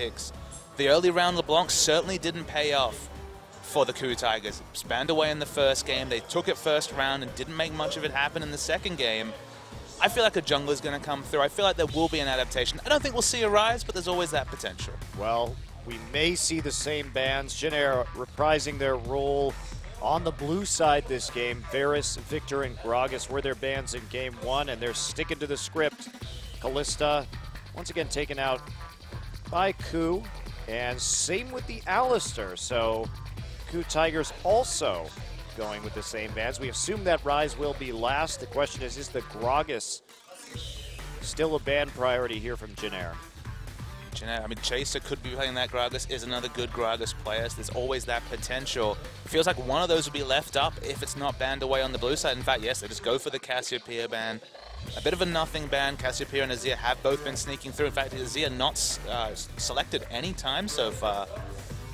picks. The early round LeBlanc certainly didn't pay off for the KOO Tigers. Spanned away in the first game. They took it first round and didn't make much of it happen in the second game. I feel like a jungler's going to come through. I feel like there will be an adaptation. I don't think we'll see a rise, but there's always that potential. Well, we may see the same bans. JinAir reprising their role on the blue side this game. Varus, Victor, and Gragas were their bans in game one, and they're sticking to the script. Kalista, once again taken out by KOO, and same with the Alistar. So KOO Tigers also going with the same bans. We assume that Rise will be last. The question is the Gragas still a ban priority here from JinAir? I mean, Chaser could be playing that Gragas, is another good Gragas player, so there's always that potential. It feels like one of those will be left up if it's not banned away on the blue side. In fact, yes, they just go for the Cassiopeia ban. A bit of a nothing ban. Cassiopeia and Azir have both been sneaking through. In fact, Azir not selected any time so far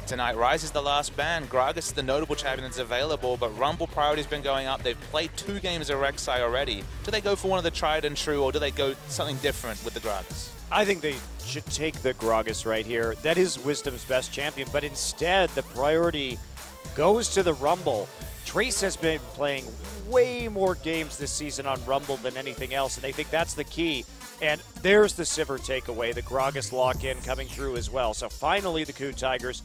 tonight. Rise is the last ban. Gragas is the notable champion that's available, but Rumble priority's been going up. They've played 2 games of Rek'Sai already. Do they go for one of the tried and true, or do they go something different with the Gragas? I think they should take the Gragas right here. That is Wisdom's best champion, but instead the priority goes to the Rumble. Trace has been playing way more games this season on Rumble than anything else, and they think that's the key. And there's the Sivir takeaway, the Gragas lock-in coming through as well. So finally the KOO Tigers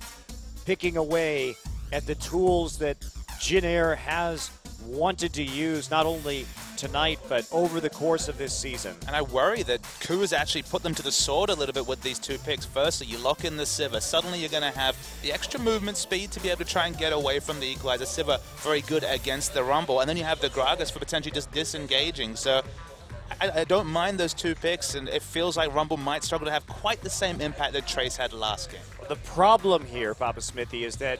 picking away at the tools that JinAir has wanted to use, not only tonight, but over the course of this season. And I worry that KOO has actually put them to the sword a little bit with these 2 picks. Firstly, you lock in the Sivir. Suddenly you're going to have the extra movement speed to be able to try and get away from the Equalizer. Sivir very good against the Rumble. And then you have the Gragas for potentially just disengaging. So I don't mind those 2 picks, and it feels like Rumble might struggle to have quite the same impact that Trace had last game. The problem here, Papa Smithy, is that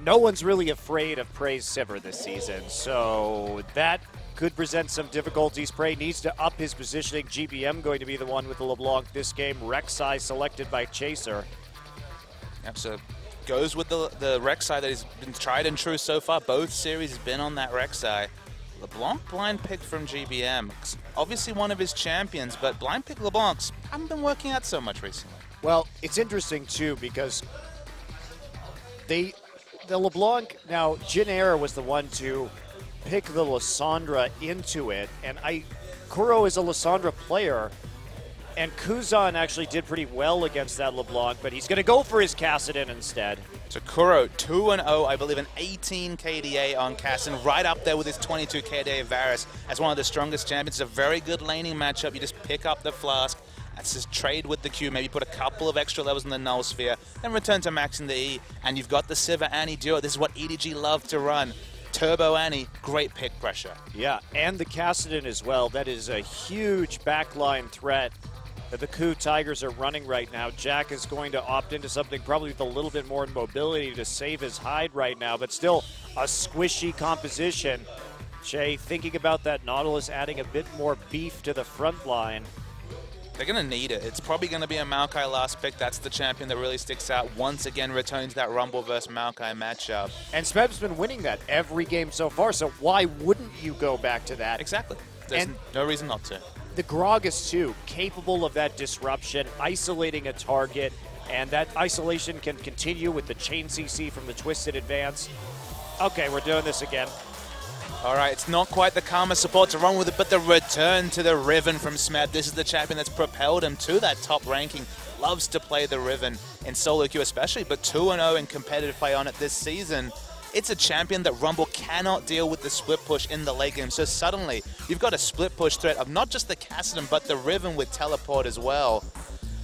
no one's really afraid of Prey's Sivir this season, so that could present some difficulties. Prey needs to up his positioning. GBM going to be the one with the LeBlanc this game. Rek'Sai selected by Chaser. Yep, so goes with the Rek'Sai that has been tried and true so far. Both series has been on that Rek'Sai. LeBlanc blind pick from GBM. Obviously one of his champions, but blind pick LeBlancs haven't been working out so much recently. Well, it's interesting too because the LeBlanc, now JinAir was the one to pick the Lissandra into it, and KOO is a Lissandra player, and Kuzan actually did pretty well against that LeBlanc, but he's going to go for his Kassadin instead. So KOO 2-0, I believe an 18 KDA on Kassadin, right up there with his 22 KDA Varus as one of the strongest champions. It's a very good laning matchup. You just pick up the Flask. That's his trade with the Q, maybe put a couple of extra levels in the Null Sphere, then return to maxing the E, and you've got the Sivir Annie duo. This is what EDG love to run. Turbo Annie, great pick pressure. Yeah, and the Kassadin as well. That is a huge backline threat that the KOO Tigers are running right now. Jack is going to opt into something probably with a little bit more mobility to save his hide right now, but still a squishy composition. Jay, thinking about that Nautilus adding a bit more beef to the front line. They're going to need it. It's probably going to be a Maokai last pick. That's the champion that really sticks out. Once again, returns that Rumble versus Maokai matchup. And Smeb's been winning that every game so far, so why wouldn't you go back to that? Exactly. There's no reason not to. The Gragas, too, capable of that disruption, isolating a target, and that isolation can continue with the chain CC from the Twisted Advance. Okay, we're doing this again. All right, it's not quite the Karma support to run with it, but the return to the Riven from Smeb. This is the champion that's propelled him to that top ranking. Loves to play the Riven in solo queue especially, but 2-0 in competitive play on it this season. It's a champion that Rumble cannot deal with the split push in the late game. So suddenly, you've got a split push threat of not just the Kassadin, but the Riven with teleport as well.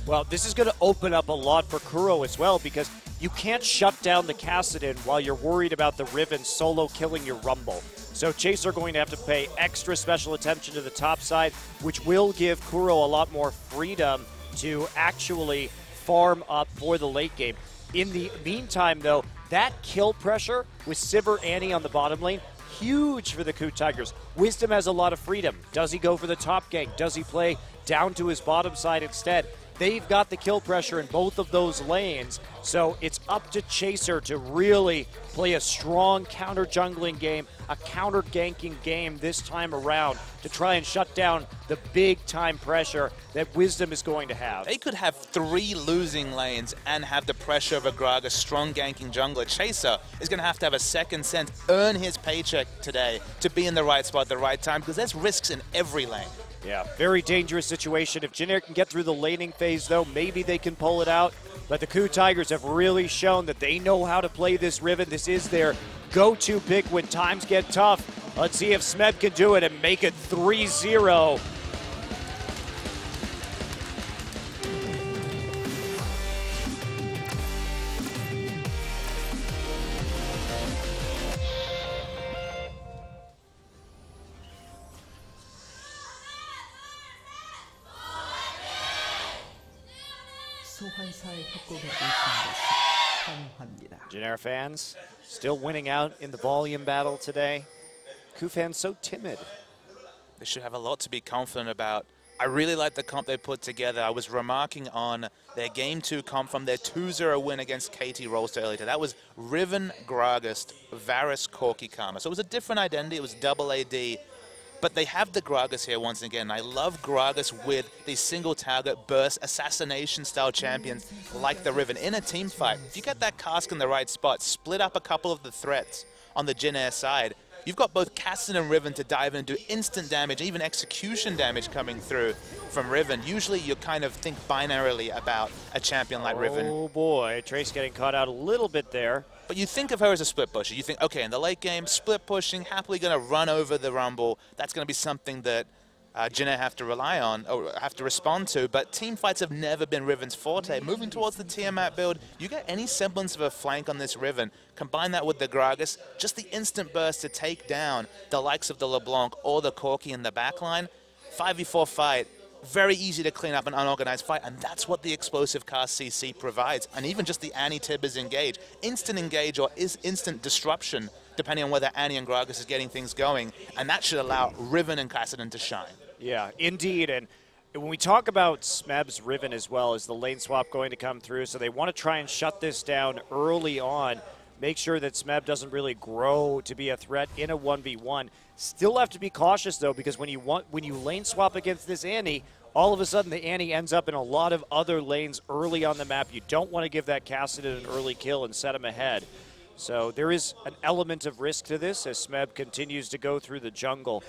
Well, this is going to open up a lot for KOO as well, because you can't shut down the Kassadin while you're worried about the Riven solo killing your Rumble. So Chaser going to have to pay extra special attention to the top side, which will give KOO a lot more freedom to actually farm up for the late game. In the meantime, though, that kill pressure with Sivir Annie on the bottom lane, huge for the KOO Tigers. Wisdom has a lot of freedom. Does he go for the top gank? Does he play down to his bottom side instead? they've got the kill pressure in both of those lanes. So it's up to Chaser to really play a strong counter jungling game, a counter ganking game this time around to try and shut down the big time pressure that Wisdom is going to have. They could have 3 losing lanes and have the pressure of a Gragas, strong ganking jungler. Chaser is going to have a second sense, earn his paycheck today to be in the right spot at the right time, because there's risks in every lane. Yeah, very dangerous situation. If JinAir can get through the laning phase, though, maybe they can pull it out. But the KOO Tigers have really shown that they know how to play this Riven. This is their go-to pick when times get tough. Let's see if Smeb can do it and make it 3-0. JinAir fans still winning out in the volume battle today. KOO fans so timid. They should have a lot to be confident about. I really like the comp they put together. I was remarking on their Game 2 comp from their 2-0 win against KT Rolster earlier. That was Riven, Gragas, Varus, Corki, Karma. So it was a different identity. It was double AD. But they have the Gragas here once again. I love Gragas with these single target burst assassination style champions like the Riven in a team fight. If you get that cask in the right spot, split up a couple of the threats on the JinAir side, you've got both Cassin and Riven to dive in and do instant damage, even execution damage coming through from Riven. Usually you kind of think binarily about a champion like Riven. Oh boy, Trace getting caught out a little bit there. But you think of her as a split pusher. You think, okay, in the late game, split pushing, happily going to run over the Rumble. That's going to be something that JinAir have to rely on, or have to respond to. But team fights have never been Riven's forte. Moving towards the Tiamat build, you get any semblance of a flank on this Riven. Combine that with the Gragas, just the instant burst to take down the likes of the LeBlanc or the Corki in the backline. 5v4 fight. Very easy to clean up an unorganized fight, and that's what the explosive cast CC provides. And even just the Annie Tibbers engage. Instant engage or is instant disruption, depending on whether Annie and Gragas is getting things going, and that should allow Riven and Cassidon to shine. Yeah, indeed, and when we talk about Smeb's Riven as well, is the lane swap going to come through, so they want to try and shut this down early on, make sure that Smeb doesn't really grow to be a threat in a 1v1. Still have to be cautious, though, because when you lane swap against this Annie, all of a sudden the Annie ends up in a lot of other lanes early on the map. You don't want to give that Cassidon an early kill and set him ahead. So there is an element of risk to this as Smeb continues to go through the jungle.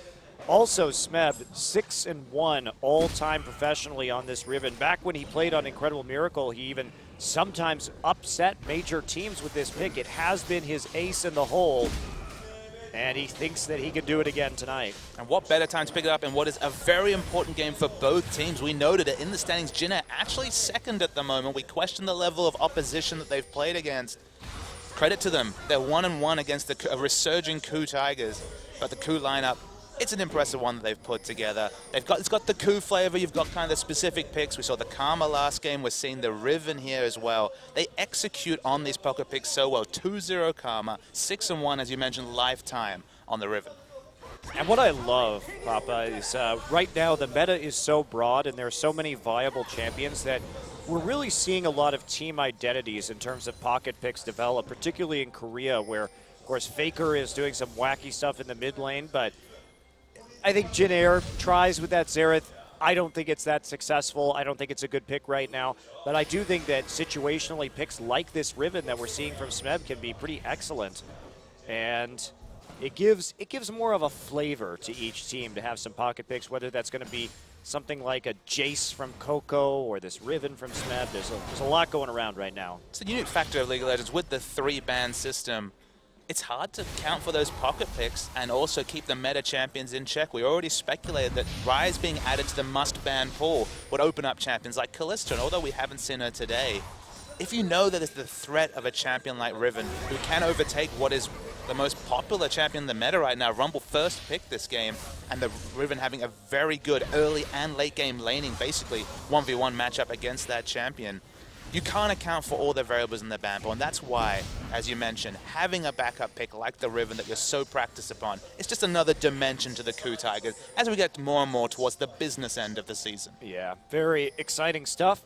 Also, Smeb, 6-1 all-time professionally on this Riven. Back when he played on Incredible Miracle, he even sometimes upset major teams with this pick. It has been his ace in the hole, and he thinks that he can do it again tonight. And what better time to pick it up in what is a very important game for both teams. We noted it in the standings. JinAir actually second at the moment. We question the level of opposition that they've played against. Credit to them. They're 1-1 against the resurging KOO Tigers. But the KOO lineup, it's an impressive one that they've put together. It's got the KOO flavor. You've got kind of the specific picks. We saw the Karma last game. We're seeing the Riven here as well. They execute on these pocket picks so well. 2-0 Karma, 6-1, as you mentioned, lifetime on the Riven. And what I love, Papa, is right now the meta is so broad and there are so many viable champions that we're really seeing a lot of team identities in terms of pocket picks develop, particularly in Korea, where, of course, Faker is doing some wacky stuff in the mid lane, but I think JinAir tries with that Xerath. I don't think it's that successful. I don't think it's a good pick right now. But I do think that situationally picks like this Riven that we're seeing from Smeb can be pretty excellent. And it gives more of a flavor to each team to have some pocket picks, whether that's going to be something like a Jace from KOO or this Riven from Smeb. There's a lot going around right now. It's a unique factor of League of Legends with the 3-ban system. It's hard to count for those pocket picks and also keep the meta champions in check. We already speculated that Ryze being added to the must-ban pool would open up champions like Kalista, and although we haven't seen her today, if you know that there's the threat of a champion like Riven who can overtake what is the most popular champion in the meta right now, Rumble first picked this game, and the Riven having a very good early and late game laning, basically 1v1 matchup against that champion, you can't account for all the variables in the ban pool, and that's why, as you mentioned, having a backup pick like the Riven that you're so practiced upon, it's just another dimension to the KOO Tigers as we get more and more towards the business end of the season. Yeah, very exciting stuff.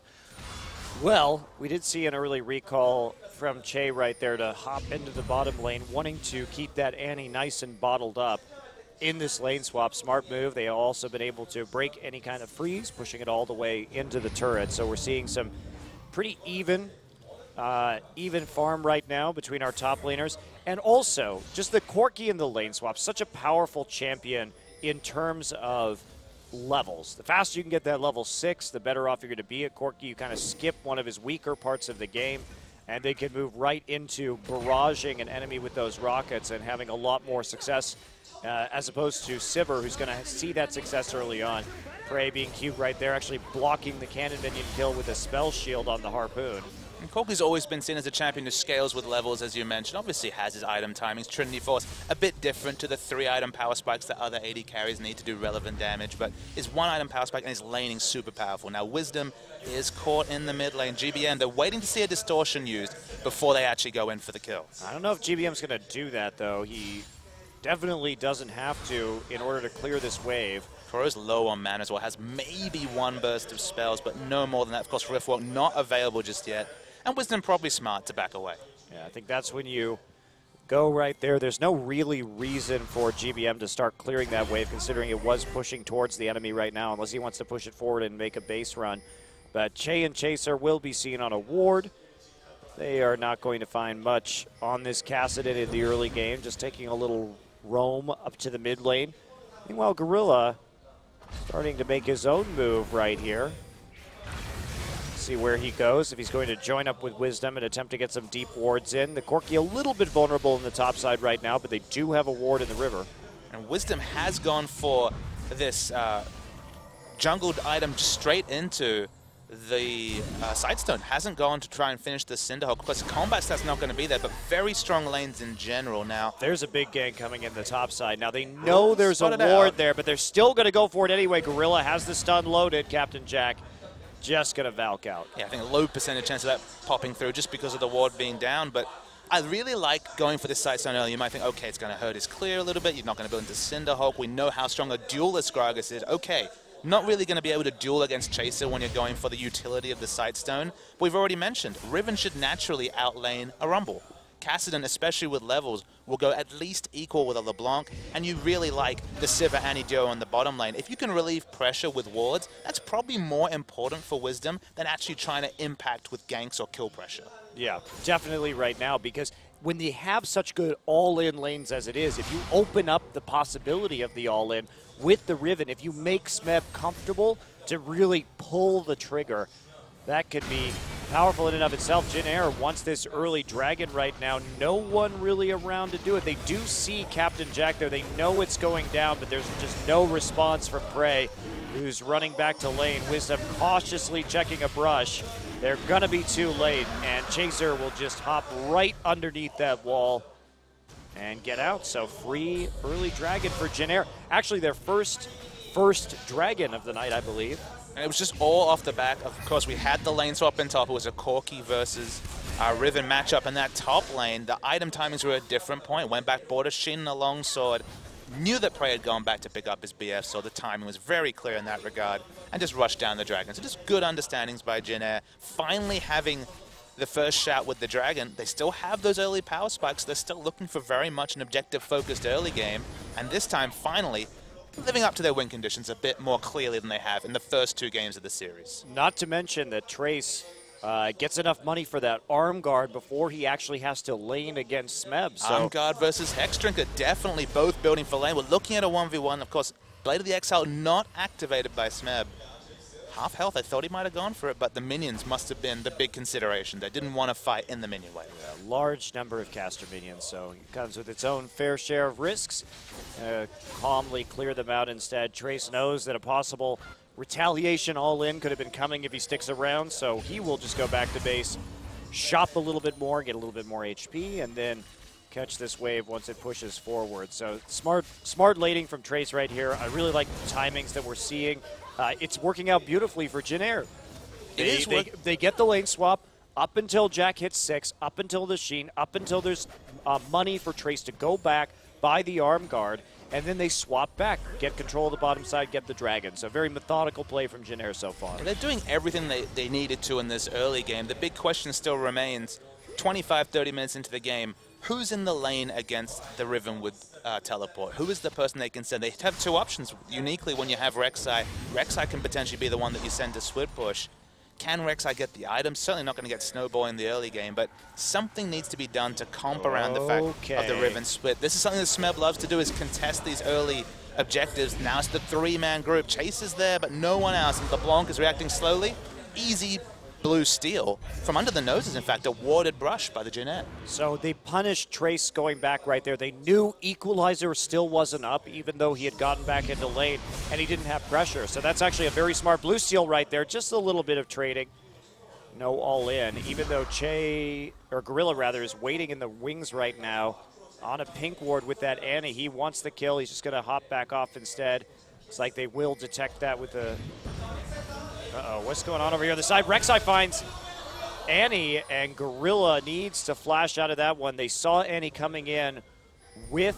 Well, we did see an early recall from Che right there to hop into the bottom lane, wanting to keep that Annie nice and bottled up in this lane swap. Smart move. They have also been able to break any kind of freeze, pushing it all the way into the turret. So we're seeing some pretty even farm right now between our top laners. And also, just the Corki in the lane swap, such a powerful champion in terms of levels. The faster you can get that level 6, the better off you're going to be at Corki. You kind of skip one of his weaker parts of the game, and they can move right into barraging an enemy with those rockets and having a lot more success as opposed to Sivir, who's going to see that success early on. Prey being cute right there, actually blocking the cannon minion kill with a spell shield on the Harpoon. And Corki's always been seen as a champion who scales with levels, as you mentioned. Obviously has his item timings. Trinity Force, a bit different to the 3-item power spikes that other AD carries need to do relevant damage, but his 1-item power spike and his laning super powerful. Now Wisdom is caught in the mid lane. GBM, they're waiting to see a distortion used before they actually go in for the kill. I don't know if GBM's going to do that, though. He definitely doesn't have to in order to clear this wave. KOO's low on mana as well, has maybe one burst of spells, but no more than that. Of course, Riftwalk not available just yet. And Wisdom probably smart to back away. Yeah, I think that's when you go right there. There's no really reason for GBM to start clearing that wave, considering it was pushing towards the enemy right now, unless he wants to push it forward and make a base run. But Che and Chaser will be seen on a ward. They are not going to find much on this Kassadin in the early game, just taking a little roam up to the mid lane. Meanwhile, Gorilla starting to make his own move right here. See where he goes, if he's going to join up with Wisdom and attempt to get some deep wards in. The Corki a little bit vulnerable in the top side right now, but they do have a ward in the river. And Wisdom has gone for this jungled item straight into the Sidestone. Hasn't gone to try and finish the Cinderhawk. Of course, combat stats not going to be there, but very strong lanes in general now. There's a big gank coming in the top side. Now, they know there's a ward there, but they're still going to go for it anyway. Gorilla has the stun loaded. Captain Jack just going to Valk out. Yeah, I think a low percentage chance of that popping through just because of the ward being down, but I really like going for this Sidestone early. You might think, okay, it's going to hurt his clear a little bit. You're not going to build into Cinderhawk. We know how strong a duelist Gragas is. Okay, not really going to be able to duel against Chaser when you're going for the utility of the Sidestone. But we've already mentioned, Riven should naturally outlane a Rumble. Kassadin, especially with levels, will go at least equal with a LeBlanc, and you really like the Sivir Annie duo on the bottom lane. If you can relieve pressure with wards, that's probably more important for Wisdom than actually trying to impact with ganks or kill pressure. Yeah, definitely right now, because when they have such good all-in lanes as it is, if you open up the possibility of the all-in with the Riven, if you make Smeb comfortable to really pull the trigger, that could be powerful in and of itself. JinAir wants this early dragon right now. No one really around to do it. They do see Captain Jack there. They know it's going down, but there's just no response from Prey, who's running back to lane. Wisdom cautiously checking a brush. They're going to be too late, and Chaser will just hop right underneath that wall and get out. So free early dragon for JinAir. Actually, their first dragon of the night, I believe. And it was just all off the back. Of course, we had the lane swap in top. It was a Corki versus Riven matchup. In that top lane, the item timings were at a different point. Went back, bought a Shin, a long sword. Knew that Prey had gone back to pick up his BF, so the timing was very clear in that regard. And just rushed down the dragon. So just good understandings by JinAir. Finally having the first shot with the dragon. They still have those early power spikes. They're still looking for very much an objective-focused early game. And this time, finally, living up to their win conditions a bit more clearly than they have in the first 2 games of the series. Not to mention that Trace gets enough money for that arm guard before he actually has to lane against Smeb. So arm guard versus Hexdrinker, definitely both building for lane. We're looking at a 1v1. Of course, Blade of the Exile not activated by Smeb. Half health, I thought he might have gone for it, but the minions must have been the big consideration. They didn't want to fight in the minion wave. Yeah, large number of caster minions, so it comes with its own fair share of risks. Calmly clear them out instead. Trace knows that a possible retaliation all-in could have been coming if he sticks around, so he will just go back to base, shop a little bit more, get a little bit more HP, and then catch this wave once it pushes forward. So smart laning from Trace right here. I really like the timings that we're seeing. It's working out beautifully for JinAir. They get the lane swap up until Jack hits 6, up until the Sheen, up until there's money for Trace to go back, buy the arm guard, and then they swap back, get control of the bottom side, get the dragon. So very methodical play from JinAir so far. They're doing everything they needed to in this early game. The big question still remains, 25, 30 minutes into the game, who's in the lane against the Riven with teleport? Who is the person they can send? They have two options. Uniquely, when you have Rek'Sai, Rek'Sai can potentially be the one that you send to split push. Can Rek'Sai get the items? Certainly not going to get Snowball in the early game, but something needs to be done to comp around the fact of the Riven split. This is something that Smeb loves to do, is contest these early objectives. Now it's the three-man group. Chase is there, but no one else. And LeBlanc is reacting slowly. Easy blue steal from under the noses, in fact, a warded brush by the JinAir. So they punished Trace going back right there. They knew Equalizer still wasn't up, even though he had gotten back into lane, and he didn't have pressure. So that's actually a very smart blue steal right there. Just a little bit of trading. No all in, even though Gorilla rather, is waiting in the wings right now on a pink ward with that Annie. He wants the kill. He's just going to hop back off instead. It's like they will detect that with the... Uh-oh, what's going on over here on the side? Rek'Sai finds Annie, and Gorilla needs to flash out of that one. They saw Annie coming in with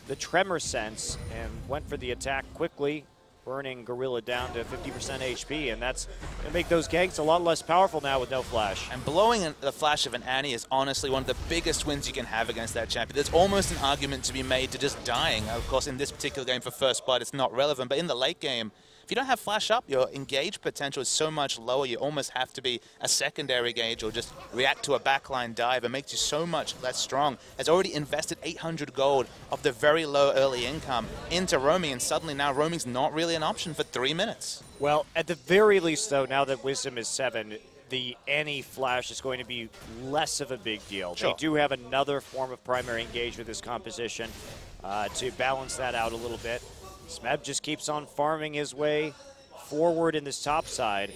the Tremor Sense and went for the attack quickly, burning Gorilla down to 50% HP, and that's going to make those ganks a lot less powerful now with no flash. And blowing the flash of an Annie is honestly one of the biggest wins you can have against that champion. There's almost an argument to be made to just dying. Of course, in this particular game for first blood, it's not relevant, but in the late game, if you don't have flash up, your engage potential is so much lower. You almost have to be a secondary gauge or just react to a backline dive. It makes you so much less strong. Has already invested 800 gold of the very low early income into roaming, and suddenly now roaming's not really an option for 3 minutes. Well, at the very least, though, now that Wisdom is 7, the Annie flash is going to be less of a big deal. Sure. They do have another form of primary engage with this composition to balance that out a little bit. Smeb just keeps on farming his way forward in this top side.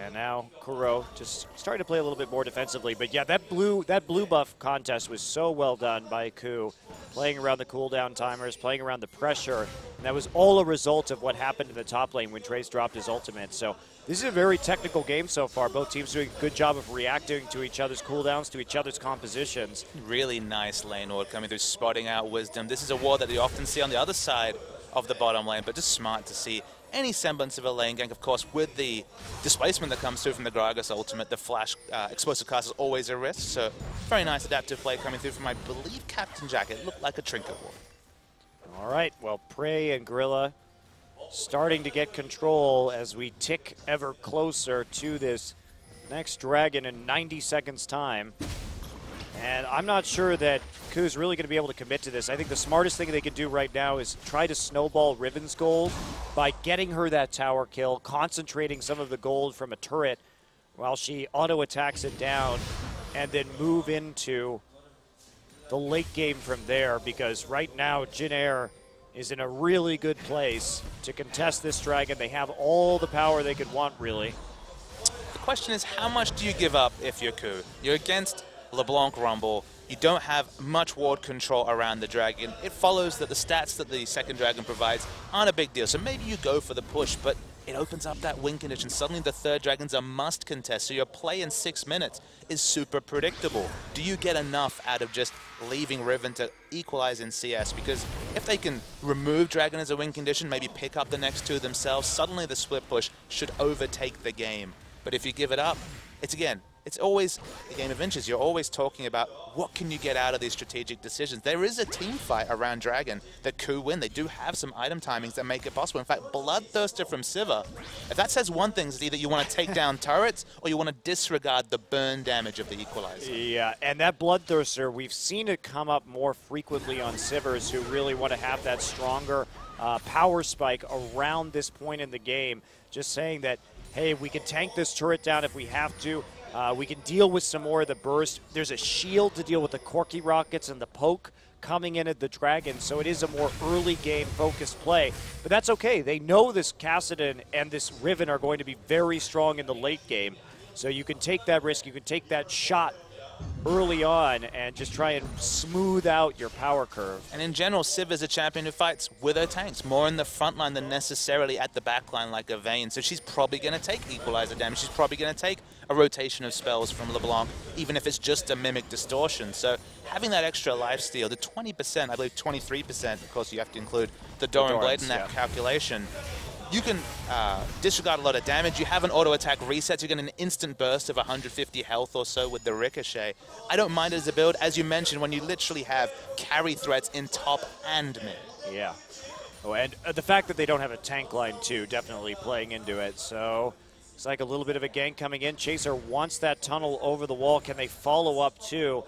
And now KOO just starting to play a little bit more defensively. But yeah, that blue buff contest was so well done by KOO, playing around the cooldown timers, playing around the pressure. And that was all a result of what happened in the top lane when Trace dropped his ultimate. So this is a very technical game so far. Both teams doing a good job of reacting to each other's cooldowns, to each other's compositions. Really nice lane ward coming through, spotting out Wisdom. This is a ward that you often see on the other side of the bottom lane, but just smart to see any semblance of a lane gank. Of course, with the displacement that comes through from the Gragas ultimate, the flash explosive cast is always a risk. So very nice adaptive play coming through from, I believe, Captain Jack. It looked like a trinket ward. All right, well, Prey and Gorilla starting to get control as we tick ever closer to this next dragon in 90 seconds time. And I'm not sure that KOO's really going to be able to commit to this. I think the smartest thing they could do right now is try to snowball Riven's gold by getting her that tower kill, concentrating some of the gold from a turret while she auto-attacks it down, and then move into the late game from there, because right now JinAir is in a really good place to contest this dragon. They have all the power they could want, really. The question is, how much do you give up if you're KOO? You're against LeBlanc Rumble. You don't have much ward control around the dragon. It follows that the stats that the second dragon provides aren't a big deal. So maybe you go for the push, but it opens up that win condition. Suddenly the third dragon's a must contest. So your play in 6 minutes is super predictable. Do you get enough out of just leaving Riven to equalize in CS? Because if they can remove dragon as a win condition, maybe pick up the next two themselves, suddenly the split push should overtake the game. But if you give it up, it's always a game of inches. You're always talking about what can you get out of these strategic decisions. There is a team fight around Dragon that KOO win. They do have some item timings that make it possible. In fact, Bloodthirster from Sivir, if that says one thing, it's either you want to take down turrets or you want to disregard the burn damage of the Equalizer. Yeah, and that Bloodthirster, we've seen it come up more frequently on Sivers who really want to have that stronger power spike around this point in the game. Just saying that, hey, we can tank this turret down if we have to. We can deal with some more of the burst. There's a shield to deal with the Corky Rockets and the poke coming in at the Dragon, so it is a more early game focused play. But that's okay. They know this Kassadin and this Riven are going to be very strong in the late game. So you can take that risk, you can take that shot early on and just try and smooth out your power curve. And in general, Civ is a champion who fights with her tanks, more in the front line than necessarily at the back line like a Vayne. So she's probably going to take Equalizer damage. She's probably going to take a rotation of spells from LeBlanc, even if it's just a Mimic Distortion. So having that extra lifesteal, the 20%, I believe 23%, of course you have to include the Doran Blade in that calculation. You can disregard a lot of damage. You have an auto-attack reset. You get an instant burst of 150 health or so with the Ricochet. I don't mind it as a build, as you mentioned, when you literally have carry threats in top and mid. Yeah. Oh, and the fact that they don't have a tank line, too, definitely playing into it. So it's like a little bit of a gank coming in. Chaser wants that tunnel over the wall. Can they follow up, too?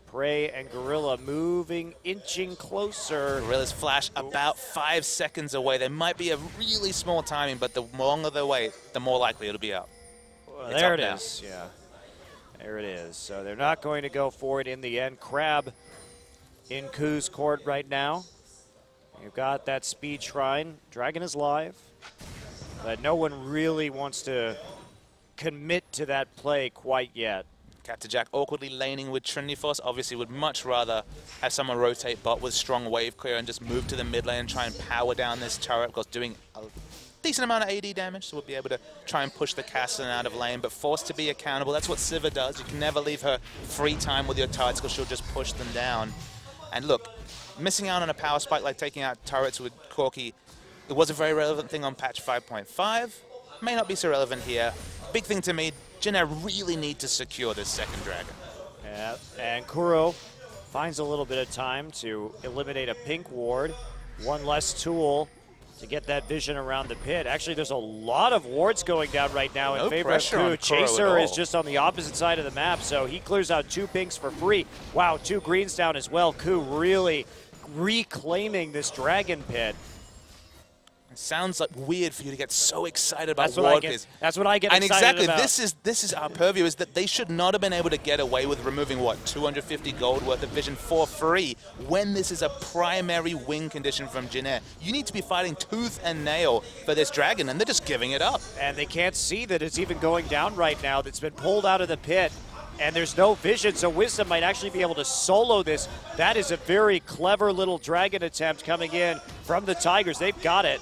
Prey and Gorilla moving, inching closer. Gorilla's flash about 5 seconds away. There might be a really small timing, but the longer they wait, the more likely it'll be up. Well, there it is. Yeah, there it is. So they're not going to go for it in the end. Crab in KOO's court right now. You've got that speed shrine. Dragon is live, but no one really wants to commit to that play quite yet. Captain Jack awkwardly laning with Trinity Force. Obviously would much rather have someone rotate bot with strong wave clear and just move to the mid lane and try and power down this turret, because doing a decent amount of AD damage, so we'll be able to try and push the Cassidy out of lane, but forced to be accountable. That's what Sivir does. You can never leave her free time with your turrets because she'll just push them down. And look, missing out on a power spike like taking out turrets with Corki, it was a very relevant thing on patch 5.5. May not be so relevant here. Big thing to me, JinAir really need to secure this second dragon. Yeah, and KOO finds a little bit of time to eliminate a pink ward. One less tool to get that vision around the pit. Actually, there's a lot of wards going down right now in favor of KOO. Chaser is just on the opposite side of the map, so he clears out 2 pinks for free. Wow, 2 greens down as well. KOO really reclaiming this dragon pit. It sounds like weird for you to get so excited about ward biz. That's what I get excited about. And exactly, about. this is our purview, is that they should not have been able to get away with removing, what, 250 gold worth of vision for free when this is a primary win condition from JinAir. You need to be fighting tooth and nail for this dragon, and they're just giving it up. And they can't see that it's even going down right now. That's been pulled out of the pit. And there's no vision, so Wisdom might actually be able to solo this. That is a very clever little dragon attempt coming in from the Tigers. They've got it.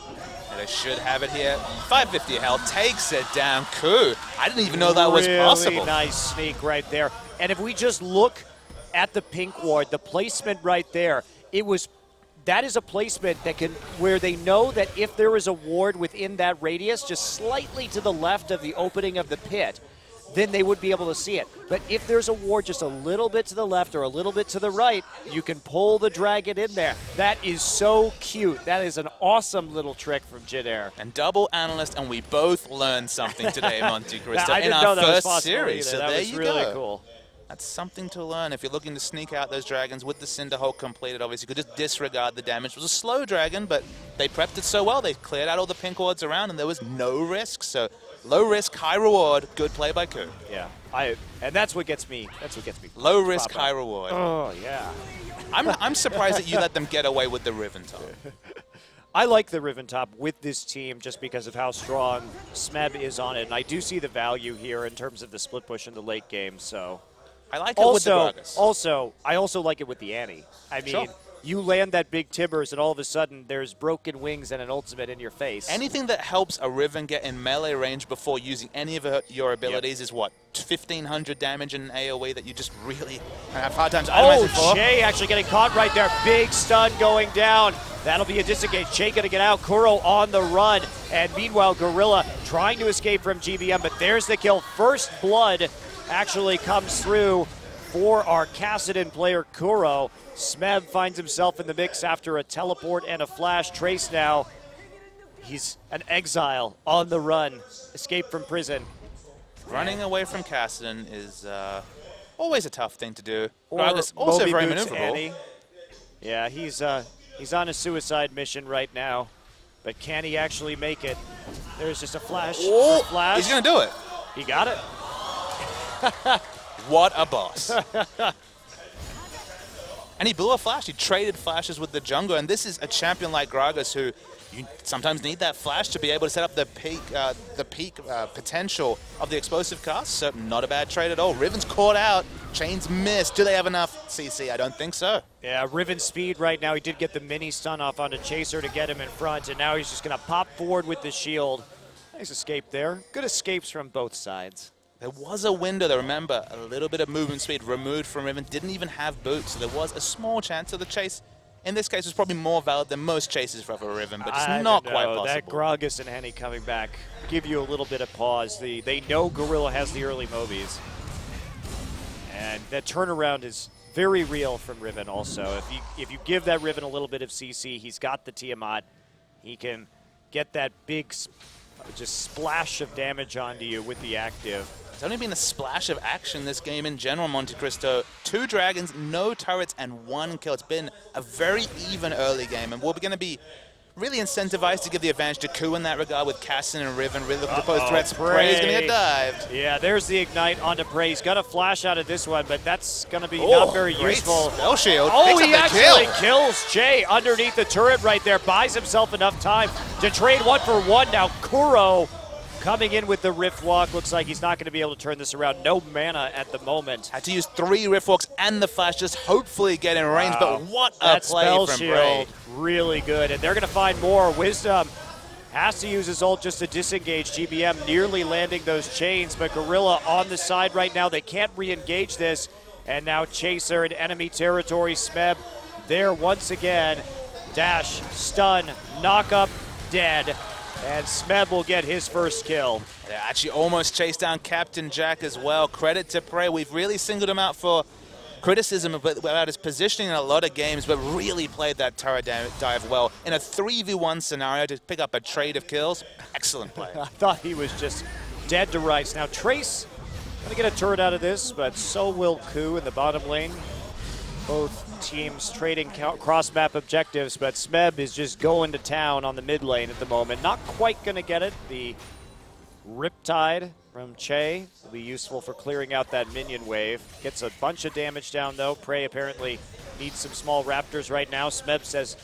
And they should have it here. 550 health takes it down. KOO. I didn't even know that was possible. Really nice sneak right there. And if we just look at the pink ward, the placement right there, that is a placement that can, where they know that if there is a ward within that radius, just slightly to the left of the opening of the pit, then they would be able to see it. But if there's a ward just a little bit to the left or a little bit to the right, you can pull the dragon in there. That is so cute. That is an awesome little trick from JinAir. And double analyst, and we both learned something today, Monte Cristo, in our first series. So there you go. That was really cool. That's something to learn. If you're looking to sneak out those dragons with the Cinderhulk completed, obviously, you could just disregard the damage. It was a slow dragon, but they prepped it so well. They cleared out all the pink wards around, and there was no risk. So low risk, high reward. Good play by KOO. Yeah, and that's what gets me. That's what gets me. Low risk, high reward. Oh yeah. I'm surprised that you let them get away with the Riven top. I like the Riven top with this team just because of how strong Smeb is on it, and I do see the value here in terms of the split push in the late game. So. I like it with the Gragas. I also like it with the Annie. I mean, sure. You land that big Timbers, and all of a sudden, there's broken wings and an ultimate in your face. Anything that helps a Riven get in melee range before using any of your abilities is what? 1,500 damage in an AoE that you just really have hard times itemizing for. Jay actually getting caught right there. Big stun going down. That'll be a disengage. Jay going to get out. KOO on the run. And meanwhile, Gorilla trying to escape from GBM, but there's the kill. First blood actually comes through for our Kassadin player, KOO. Smeb finds himself in the mix after a teleport and a flash. Trace now, he's an exile on the run, escape from prison. Running away from Kassadin is always a tough thing to do. Gragas also very maneuverable. Yeah, he's on a suicide mission right now, but can he actually make it? There's just a flash. Oh, he's going to do it. He got it. What a boss. And he blew a flash. He traded flashes with the jungler, and this is a champion like Gragas who you sometimes need that flash to be able to set up the peak potential of the explosive cast. So not a bad trade at all. Riven's caught out. Chains missed. Do they have enough CC? I don't think so. Yeah, Riven speed right now. He did get the mini stun off onto Chaser to get him in front, and now he's just going to pop forward with the shield. Nice escape there. Good escapes from both sides. There was a window there, remember, a little bit of movement speed removed from Riven, didn't even have boots, so there was a small chance of the chase. In this case, was probably more valid than most chases for Riven, but it's not quite possible. That Gragas and Henny coming back give you a little bit of pause. They know Gorilla has the early Mobies. And that turnaround is very real from Riven also. If you give that Riven a little bit of CC, he's got the Tiamat. He can get that big just splash of damage onto you with the active. It's only been a splash of action this game in general, Monte Cristo. 2 dragons, no turrets, and 1 kill. It's been a very even early game, and we're going to be really incentivized to give the advantage to KOO in that regard with Cassin and Riven really looking to pose threats. Prey is going to get dived. Yeah, there's the Ignite onto Prey. He's got a flash out of this one, but that's going to be not very useful. Spell shield. Oh, he actually kills Jay underneath the turret right there. Buys himself enough time to trade 1-for-1. Now Kuro coming in with the Rift Walk. Looks like he's not going to be able to turn this around. No mana at the moment. Had to use 3 Rift Walks and the flash, just hopefully get in range. But what a play spell from shield, Prey. really good. And they're going to find more. Wisdom has to use his ult just to disengage GBM, nearly landing those chains. But Gorilla on the side right now. They can't re-engage this. And now Chaser in enemy territory. Smeb there once again. Dash, stun, knock up, dead. And Smeb will get his first kill. They actually almost chased down Captain Jack as well. Credit to Prey. We've really singled him out for criticism about his positioning in a lot of games, but really played that turret dive well. In a 3v1 scenario to pick up a trade of kills, excellent play. I thought he was just dead to rights. Now Trace going to get a turret out of this, but so will KOO in the bottom lane. Both teams trading cross-map objectives, but Smeb is just going to town on the mid lane at the moment. Not quite going to get it. The Riptide from Che will be useful for clearing out that minion wave. Gets a bunch of damage down, though. Prey apparently needs some small raptors right now. Smeb says,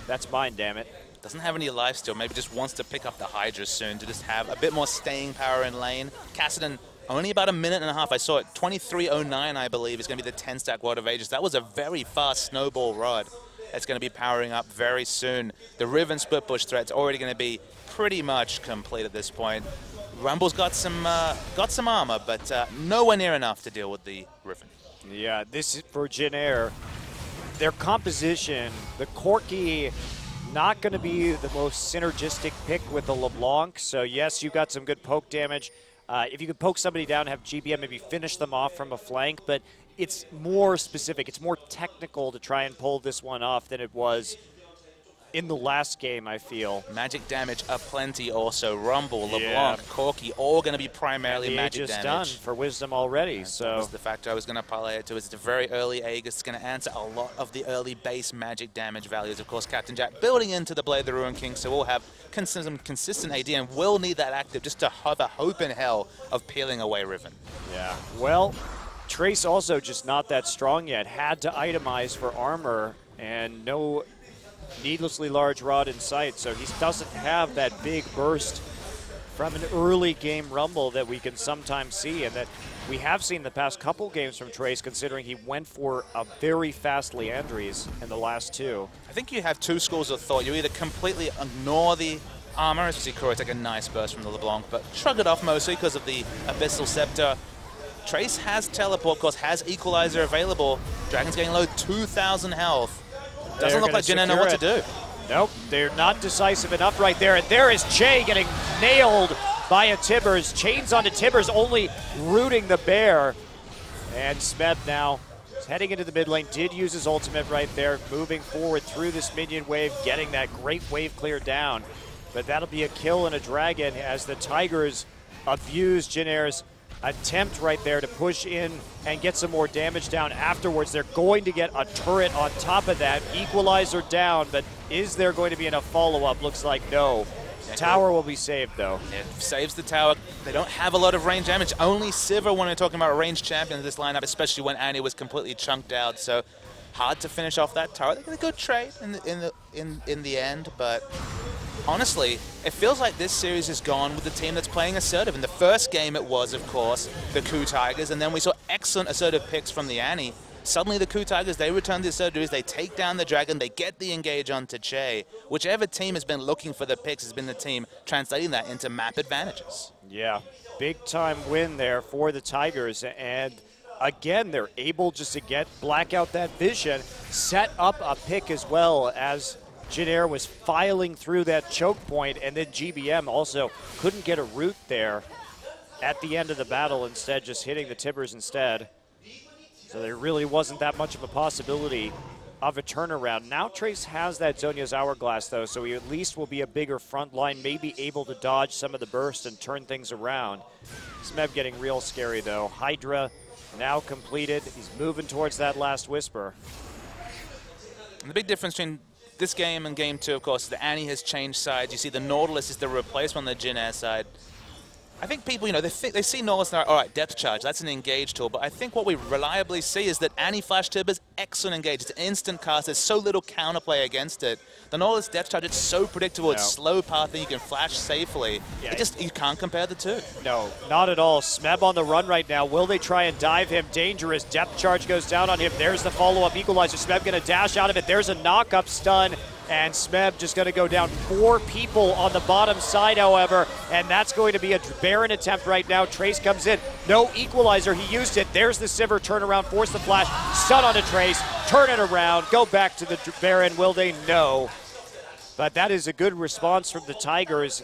that's mine, damn it. Doesn't have any life still. Maybe just wants to pick up the Hydra soon to just have a bit more staying power in lane. Cassidon, only about a minute and a half. I saw it. 23:09, I believe, is going to be the 10-stack World of Ages. That was a very fast snowball rod. It's going to be powering up very soon. The Riven split push threat's already going to be pretty much complete at this point. Rumble's got some armor, but nowhere near enough to deal with the Riven. Yeah, this is for JinAir. Their composition, the Corki, not going to be the most synergistic pick with the LeBlanc. So yes, you got some good poke damage. If you could poke somebody down, have GBM maybe finish them off from a flank, but it's more specific. It's more technical to try and pull this one off than it was in the last game, I feel. Magic damage aplenty also. Rumble, LeBlanc, Corki, all going to be primarily magic damage. Done for Wisdom already. So that was the factor I was going to parlay it to. It's a very early Aegis. It's going to answer a lot of the early base magic damage values. Of course, Captain Jack building into the Blade of the Ruin King, so we'll have consistent AD, and we'll need that active just to have a hope in hell of peeling away Riven. Yeah, well, Trace also just not that strong yet. Had to itemize for armor, and no needlessly large rod in sight, so he doesn't have that big burst from an early game Rumble that we can sometimes see, and that we have seen the past couple games from Trace, considering he went for a very fast Leandries in the last 2. I think you have 2 schools of thought. You either completely ignore the armor, as you see Kuro take a nice burst from the LeBlanc, but shrug it off mostly because of the Abyssal Scepter. Trace has teleport, of course, has Equalizer available. Dragon's getting low, 2,000 health. Doesn't look like JinAir know what to do. Nope, they're not decisive enough right there. And there is Che getting nailed by a Tibbers. Chains onto Tibbers, only rooting the bear. And Smeb now is heading into the mid lane. Did use his ultimate right there, moving forward through this minion wave, getting that great wave clear down. But that'll be a kill and a dragon as the Tigers abuse JinAir's attempt right there to push in and get some more damage down afterwards. They're going to get a turret on top of that. Equalizer down, but is there going to be enough follow-up? Looks like no. Tower will be saved, though. It saves the tower. They don't have a lot of range damage. Only Sivir when we're talking about range champions in this lineup, especially when Annie was completely chunked out. So hard to finish off that tower. They're going to go trade in the end, but honestly, it feels like this series has gone with the team that's playing assertive. In the first game, it was, of course, the KOO Tigers, and then we saw excellent assertive picks from the Annie. Suddenly the KOO Tigers, they return to their duties, they take down the Dragon, they get the engage onto Che. Whichever team has been looking for the picks has been the team translating that into map advantages. Yeah, big time win there for the Tigers, and again, they're able just to black out that vision, set up a pick as well as JinAir was filing through that choke point, and then GBM also couldn't get a root there at the end of the battle, instead just hitting the Tibbers instead. So there really wasn't that much of a possibility of a turnaround. Now Trace has that Zhonya's Hourglass, though, so he at least will be a bigger front line, maybe able to dodge some of the burst and turn things around. Smeb getting real scary, though. Hydra now completed. He's moving towards that last Whisper. And the big difference between this game and game 2, of course, is that Annie has changed sides. You see the Nautilus is the replacement on the JinAir side. I think people, they see Nautilus and they're, all right, depth charge, that's an engage tool. But I think what we reliably see is that Annie Flash Tibbers, excellent engage. It's an instant cast. There's so little counterplay against it. The Nautilus depth charge, it's so predictable. It's slow pathing. You can flash safely. Yeah, you can't compare the two. No, not at all. Smeb on the run right now. Will they try and dive him? Dangerous. Depth charge goes down on him. There's the follow-up equalizer. Smeb going to dash out of it. There's a knock-up stun. And Smeb just going to go down 4 people on the bottom side, however, and that's going to be a Baron attempt right now. Trace comes in. No equalizer. He used it. There's the Sivir turnaround. Force the flash. Stun on a Trace. Turn it around. Go back to the Baron. Will they? No. But that is a good response from the Tigers,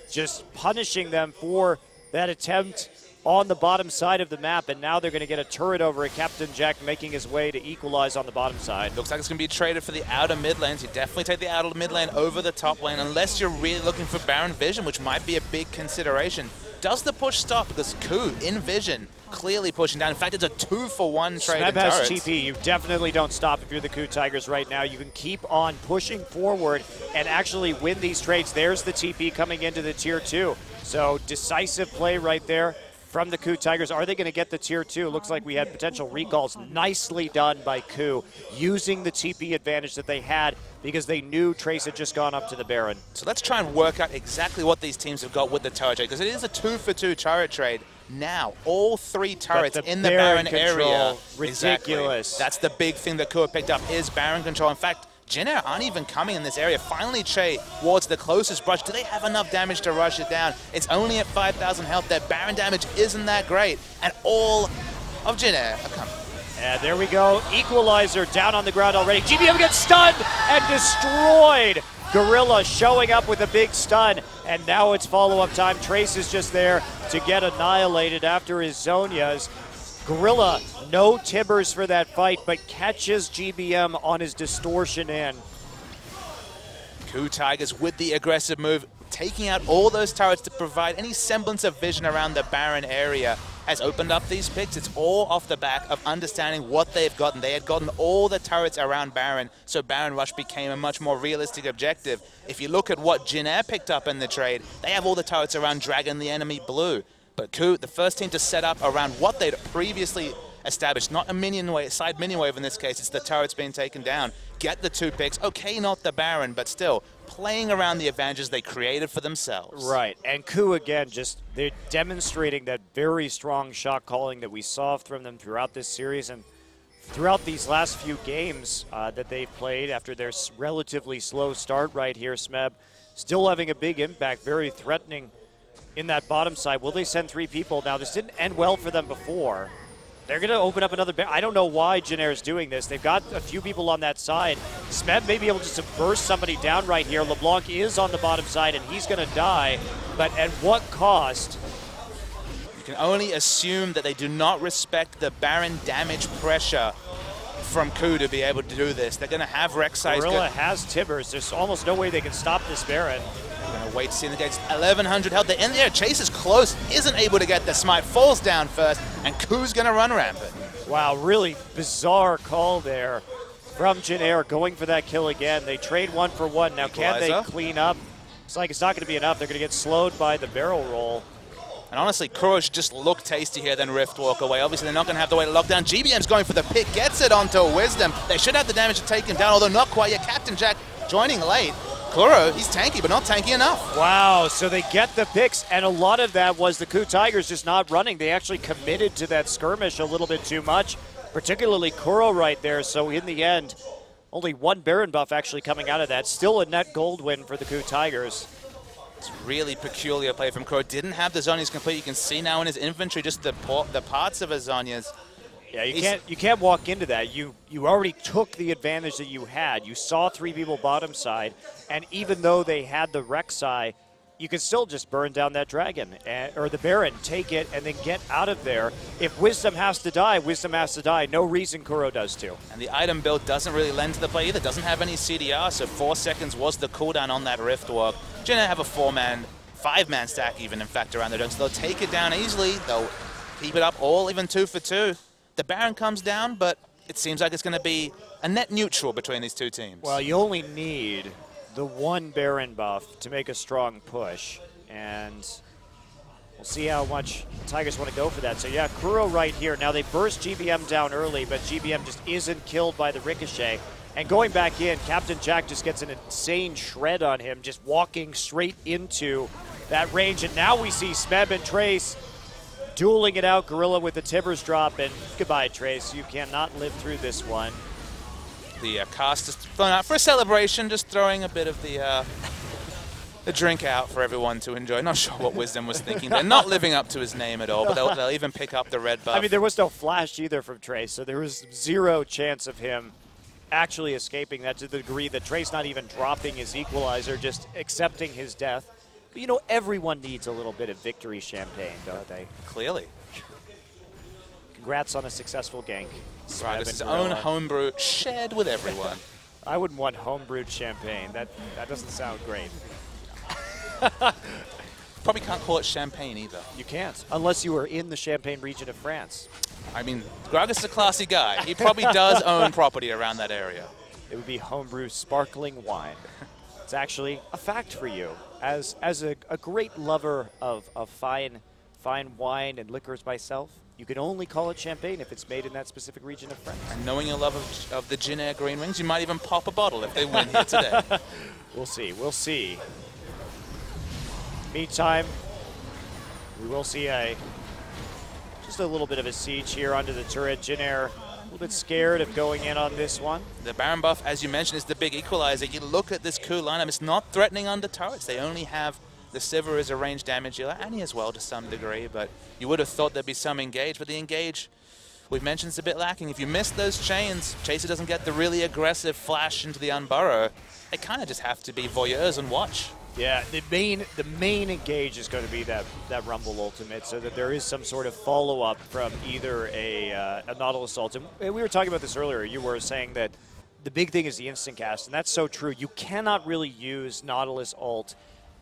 just punishing them for that attempt on the bottom side of the map, and now they're going to get a turret over it. Captain Jack making his way to equalize on the bottom side. Looks like it's going to be traded for the outer mid lanes. You definitely take the outer mid lane over the top lane, unless you're really looking for Baron Vision, which might be a big consideration. Does the push stop? Because KOO in Vision clearly pushing down. In fact, it's a 2-for-1 trade. Smeb has TP. You definitely don't stop if you're the KOO Tigers right now. You can keep on pushing forward and actually win these trades. There's the TP coming into the Tier 2. So decisive play right there from the KOO Tigers. Are they going to get the Tier 2? Looks like we had potential recalls. Nicely done by KOO, using the TP advantage that they had because they knew Trace had just gone up to the Baron. So let's try and work out exactly what these teams have got with the turret trade, because it is a 2-for-2 turret trade. Now, all 3 turrets in the Baron area. Ridiculous. Exactly. That's the big thing that KOO picked up, is Baron control. In fact, JinAir aren't even coming in this area. Finally, Che wards the closest brush. Do they have enough damage to rush it down? It's only at 5,000 health. Their Baron damage isn't that great. And all of JinAir are coming. And there we go. Equalizer down on the ground already. GBM gets stunned and destroyed. Gorilla showing up with a big stun. And now it's follow-up time. Trace is just there to get annihilated after his Zhonya's. Gorilla, no Tibbers for that fight, but catches GBM on his distortion in. KOO Tigers with the aggressive move, taking out all those turrets to provide any semblance of vision around the Baron area, has opened up these picks. It's all off the back of understanding what they've gotten. They had gotten all the turrets around Baron, so Baron Rush became a much more realistic objective. If you look at what JinAir picked up in the trade, they have all the turrets around Dragon, the enemy blue. But KOO, the first team to set up around what they'd previously established, not a minion wave, side minion wave in this case, it's the turrets being taken down. Get the 2 picks, okay, not the Baron, but still playing around the advantages they created for themselves. Right, and KOO again, they're demonstrating that very strong shot calling that we saw from them throughout this series and throughout these last few games that they've played after their relatively slow start right here. Smeb still having a big impact, very threatening in that bottom side. Will they send 3 people? Now, this didn't end well for them before. They're going to open up another... I don't know why JinAir is doing this. They've got a few people on that side. Smeb may be able to burst somebody down right here. LeBlanc is on the bottom side, and he's going to die. But at what cost? You can only assume that they do not respect the Baron damage pressure from KOO to be able to do this. They're going to have Rek'Sai's... Gorilla has Tibbers. There's almost no way they can stop this Baron. We're going to wait to see in the gates. 1,100 health. They're in there. Chase is close. Isn't able to get the smite. Falls down first. And KOO's going to run rampant. Wow, really bizarre call there from JinAir going for that kill again. They trade 1 for 1. Now, can they clean up? It's like it's not going to be enough. They're going to get slowed by the barrel roll. And honestly, Krush just looked tasty here, then Rift walk away. Obviously, they're not going to have the way to lock down. GBM's going for the pick. Gets it onto Wisdom. They should have the damage to take him down, although not quite yet. Captain Jack joining late. Kuro, he's tanky, but not tanky enough. Wow, so they get the picks, and a lot of that was the KOO Tigers just not running. They actually committed to that skirmish a little bit too much, particularly Kuro right there. So in the end, only one Baron buff actually coming out of that. Still a net gold win for the KOO Tigers. It's really peculiar play from Kuro. Didn't have the Zhonya's complete. You can see now in his inventory just the parts of his Zhonya's. Yeah, you can't walk into that. You already took the advantage that you had. You saw 3 people bottom side, and even though they had the Rek'Sai, you can still just burn down that dragon or the Baron, take it, and then get out of there. If Wisdom has to die, Wisdom has to die. No reason Kuro does too. And the item build doesn't really lend to the play either. Doesn't have any CDR, so 4 seconds was the cooldown on that Rift Walk. JinAir have a 5-man stack even, in fact, around the dunk, so they'll take it down easily. They'll keep it up all, even 2 for 2. The Baron comes down, but it seems like it's going to be a net neutral between these two teams. Well, you only need the 1 Baron buff to make a strong push, and we'll see how much the Tigers want to go for that. So yeah, Kuro right here. Now they burst GBM down early, but GBM just isn't killed by the Ricochet. And going back in, Captain Jack just gets an insane shred on him, just walking straight into that range. And now we see Smeb and Trace dueling it out. Gorilla with the Tibbers drop, and goodbye, Trace. You cannot live through this one. The cast is thrown out for a celebration, just throwing a bit of the drink out for everyone to enjoy. Not sure what Wisdom was thinking. They're not living up to his name at all, but they'll even pick up the red buff. I mean, there was no flash either from Trace, so there was 0 chance of him actually escaping that, to the degree that Trace not even dropping his equalizer, just accepting his death. But, you know, everyone needs a little bit of victory champagne, don't they? Clearly. Congrats on a successful gank. His own homebrew shared with everyone. I wouldn't want homebrewed champagne. That doesn't sound great. Probably can't call it champagne either. You can't, unless you were in the Champagne region of France. I mean, Gragas is a classy guy. He probably does own property around that area. It would be homebrew sparkling wine. It's actually a fact for you. As a great lover of fine wine and liquors myself, you can only call it champagne if it's made in that specific region of France. And knowing your love of the JinAir Green Wings, you might even pop a bottle if they win here today. We'll see. We'll see. Meantime, we will see just a little bit of a siege here onto the turret. JinAir a little bit scared of going in on this one. The Baron buff, as you mentioned, is the big equalizer. You look at this KOO lineup, it's not threatening under turrets. They only have the Sivir as a ranged damage dealer, Annie as well to some degree, but you would have thought there'd be some engage, but the engage, we've mentioned, is a bit lacking. If you miss those chains, Chaser doesn't get the really aggressive flash into the unburrow. They kind of just have to be voyeurs and watch. Yeah, the main engage is going to be that Rumble ultimate, so that there is some sort of follow-up from either a Nautilus ult. And we were talking about this earlier. You were saying that the big thing is the instant cast, and that's so true. You cannot really use Nautilus ult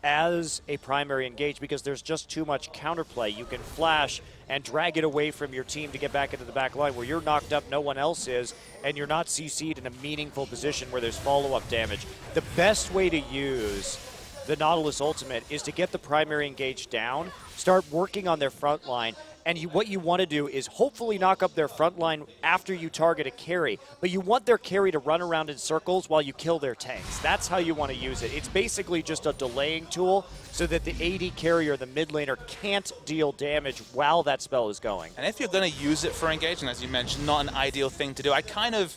as a primary engage because there's just too much counterplay. You can flash and drag it away from your team to get back into the back line where you're knocked up, no one else is, and you're not CC'd in a meaningful position where there's follow-up damage. The best way to use the Nautilus ultimate is to get the primary engage down, start working on their front line, and what you want to do is hopefully knock up their front line after you target a carry, but you want their carry to run around in circles while you kill their tanks. That's how you want to use it. It's basically just a delaying tool so that the AD carrier, the mid laner, can't deal damage while that spell is going. And if you're going to use it for engagement, as you mentioned, not an ideal thing to do. I kind of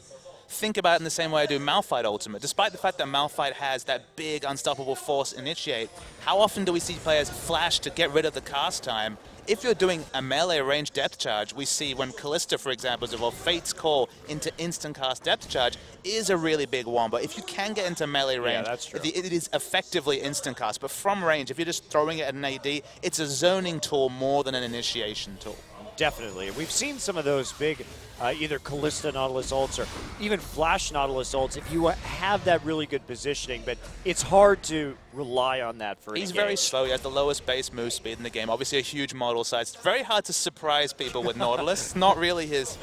think about it in the same way I do Malphite Ultimate. Despite the fact that Malphite has that big unstoppable force initiate, how often do we see players flash to get rid of the cast time? If you're doing a melee range depth charge, we see when Callista, for example, is evolved, Fate's Call into instant cast depth charge is a really big one. But if you can get into melee range, that's true. It is effectively instant cast. But from range, if you're just throwing it at an AD, it's a zoning tool more than an initiation tool. Definitely. We've seen some of those big either Callista Nautilus ults or even Flash Nautilus ults if you have that really good positioning, but it's hard to rely on that for He's very slow. He has the lowest base move speed in the game. Obviously a huge model size. It's very hard to surprise people with Nautilus. It's not really his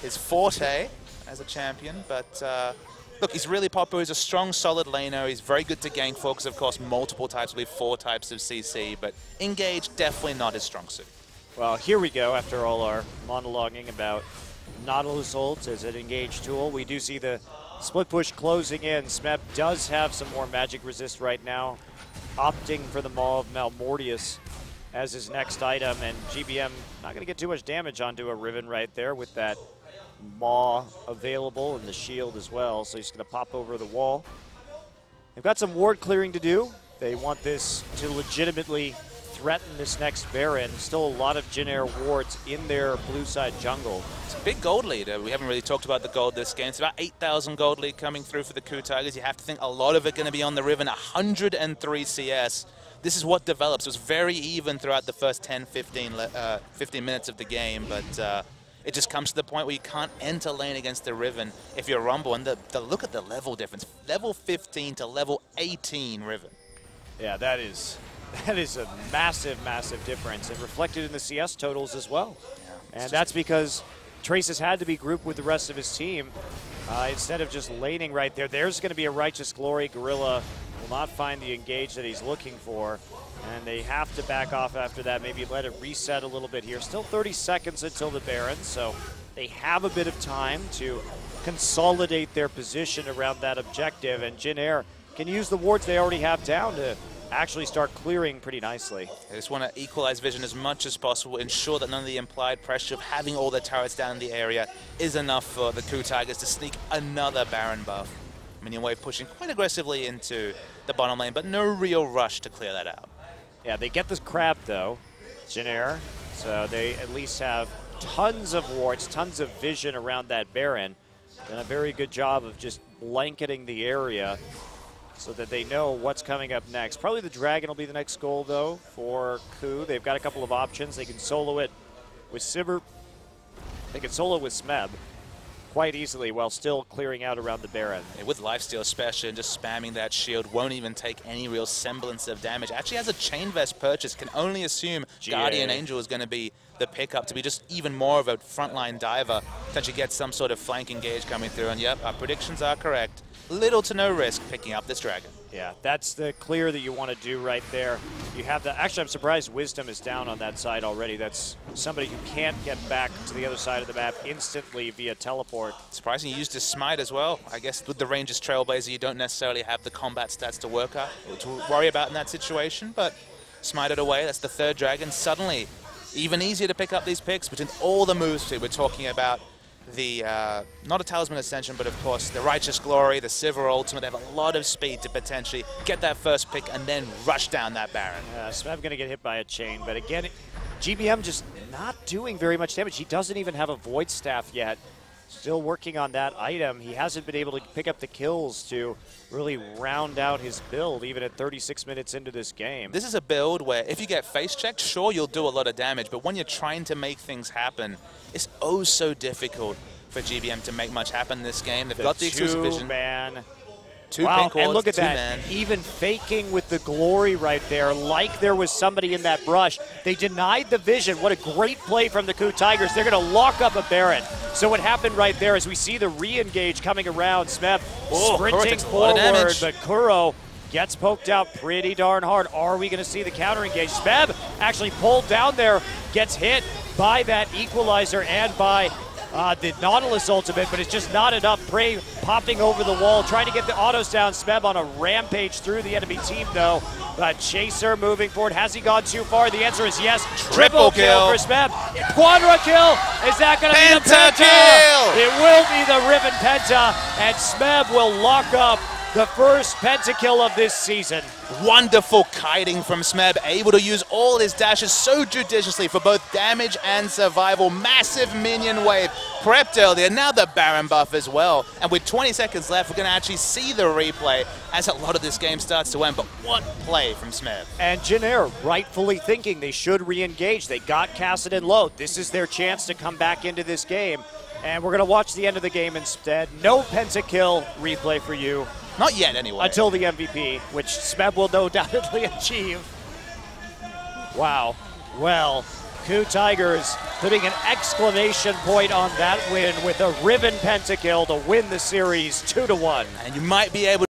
forte as a champion, but look, he's really popular. He's a strong, solid laner. He's very good to gank for because, of course, multiple types, we have 4 types of CC, but engage, definitely not his strong suit. Well, here we go after all our monologuing about Nautilus ult as an engage tool. We do see the Split push closing in. Smeb does have some more magic resist right now, opting for the Maw of Malmortius as his next item, and GBM not going to get too much damage onto a Riven right there with that Maw available and the shield as well, so he's going to pop over the wall. They've got some ward clearing to do. They want this to legitimately threaten this next Baron. Still a lot of JinAir wards in their blue side jungle. It's a big gold lead. We haven't really talked about the gold this game. It's about 8,000 gold lead coming through for the KOO Tigers. You have to think a lot of it going to be on the Riven, 103 CS. This is what develops. It was very even throughout the first 10, 15 minutes of the game, but it just comes to the point where you can't enter lane against the Riven if you're Rumble. And look at the level difference. Level 15 to level 18 Riven. Yeah, that is a massive, massive difference, and reflected in the CS totals as well. Yeah, and that's because Trace has had to be grouped with the rest of his team instead of just laning right there. There's going to be a Righteous Glory. Gorilla will not find the engage that he's looking for, and they have to back off after that, maybe let it reset a little bit here. Still 30 seconds until the Baron, so they have a bit of time to consolidate their position around that objective, and JinAir can use the wards they already have down to actually start clearing pretty nicely. They just want to equalize vision as much as possible, ensure that none of the implied pressure of having all their turrets down in the area is enough for the KOO Tigers to sneak another Baron buff. Minion Wave pushing quite aggressively into the bottom lane, but no real rush to clear that out. Yeah, they get this crab though, JinAir, so they at least have tons of wards, tons of vision around that Baron, and a very good job of just blanketing the area so that they know what's coming up next. Probably the Dragon will be the next goal though for KOO. They've got a couple of options. They can solo it with Sivir. They can solo with Smeb quite easily while still clearing out around the Baron. Yeah, with lifesteal especially, and just spamming that shield, won't even take any real semblance of damage. Actually has a Chain Vest purchase, can only assume Guardian Angel is going to be the pickup to be just even more of a frontline diver, potentially get some sort of flank engage coming through. And yep, our predictions are correct. Little to no risk picking up this Dragon. Yeah, that's the clear that you want to do right there. You have the, actually I'm surprised Wisdom is down on that side already. That's somebody who can't get back to the other side of the map instantly via teleport. Surprising he used his smite as well. I guess with the Rangers Trailblazer you don't necessarily have the combat stats to worry about in that situation, but smite it away. That's the third Dragon. Suddenly even easier to pick up these picks between all the moves we're talking about. The, not a Talisman Ascension, but of course the Righteous Glory, the Sivir Ultimate. They have a lot of speed to potentially get that first pick and then rush down that Baron. Smeb going to get hit by a chain, but again, GBM just not doing very much damage. He doesn't even have a Void Staff yet. Still working on that item. He hasn't been able to pick up the kills to really round out his build, even at 36 minutes into this game. This is a build where if you get face checked, sure, you'll do a lot of damage, but when you're trying to make things happen, it's oh so difficult for GBM to make much happen in this game. They've got the exclusive vision. Two wow, pink wards, and look at that, man. Even faking with the glory right there, like there was somebody in that brush. They denied the vision. What a great play from the KOO Tigers. They're going to lock up a Baron. So what happened right there is we see the re-engage coming around. Smeb sprinting forward, but Kuro gets poked out pretty darn hard. Are we going to see the counter engage? Smeb actually pulled down there, gets hit by that equalizer and by the Nautilus ultimate, but it's just not enough. Prey popping over the wall, trying to get the autos down. Smeb on a rampage through the enemy team, though. Chaser moving forward. Has he gone too far? The answer is yes. Triple kill for Smeb. Quadra kill. Is that going to be the Penta? It will be the Riven Penta, and Smeb will lock up the first pentakill of this season. Wonderful kiting from Smeb, able to use all his dashes so judiciously for both damage and survival. Massive minion wave prepped earlier, now the Baron buff as well. And with 20 seconds left, we're going to actually see the replay as a lot of this game starts to end. But what play from Smeb. And JinAir rightfully thinking they should re-engage. They got Kassadin low. This is their chance to come back into this game. And we're going to watch the end of the game instead. No pentakill replay for you. Not yet, anyway. Until the MVP, which Smeb will no doubtedly achieve. Wow. Well, KOO Tigers putting an exclamation point on that win with a Riven pentakill to win the series 2-1. And you might be able